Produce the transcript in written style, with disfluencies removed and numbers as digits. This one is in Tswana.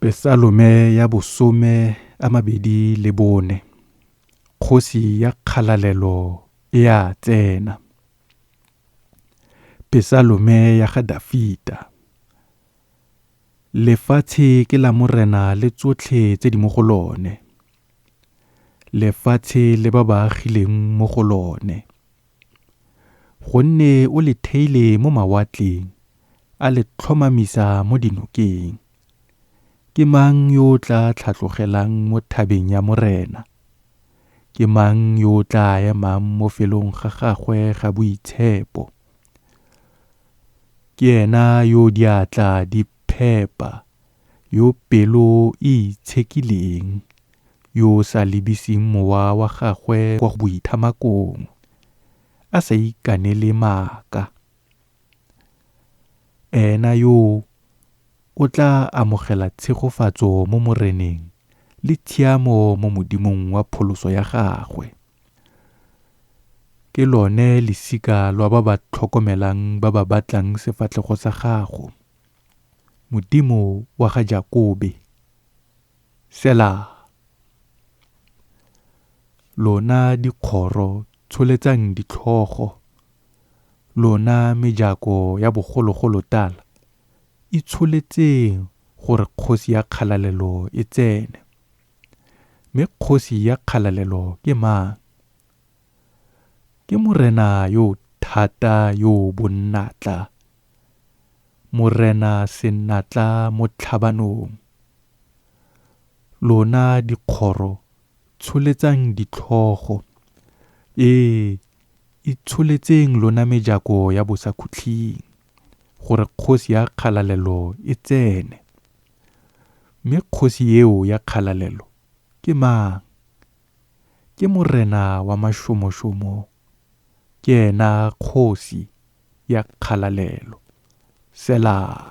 Pesalome ya bosome a mabedi le bone. Kgosi ya kgalalelo e a tsena. Pesalome ya ga Dafita. Lefatshe ke la morena le tsotlhe tse di mo go lone. Lefatshe le ba ba agileng mo go lone. Gonne o le theile mo mawatleng, a le tlhomamisa mo dinokeng. Ke mang yo tla tlhatlogelang mo thabeng ya morena? Ke mang yo tla emang mo felong ga gagwe ga boitshepo? Ke ena yo diatla di phepa, yo pelo e itshekileng, yo sa lebising mowa wa gagwe kwa boithamakong, a sa ikanele maaka. Ena yo o tla amogela tshegofatso mo moreneng le tshiamo mo modimong wa pholoso ya gagwe. Ke lone lesika lwa ba ba tlhokomelang ba ba batlang sefatlhego sa gago. Modimo wa ga Jakobe. Sela. Lona dikgoro tsholetsang ditlhogo. Lona mejako ya bogologolo tala. Itsholetseng gore kgosi ya kgalalelo e tsene. Mme kgosi ya kgalalelo ke mang? Ke morena yo thata yo bonnatla. Morena senatla mo tlhabanong. Lona dikgoro tsholetsang ditlhogo. Itsholetseng lona mejako ya bosakhutlhing. Gore kgosi ya kgalalelo e tsene. Mme kgosi eo ya kgalalelo ke mang? Ke morena wa mašomošomo. Ke ena kgosi ya kgalalelo. Sela.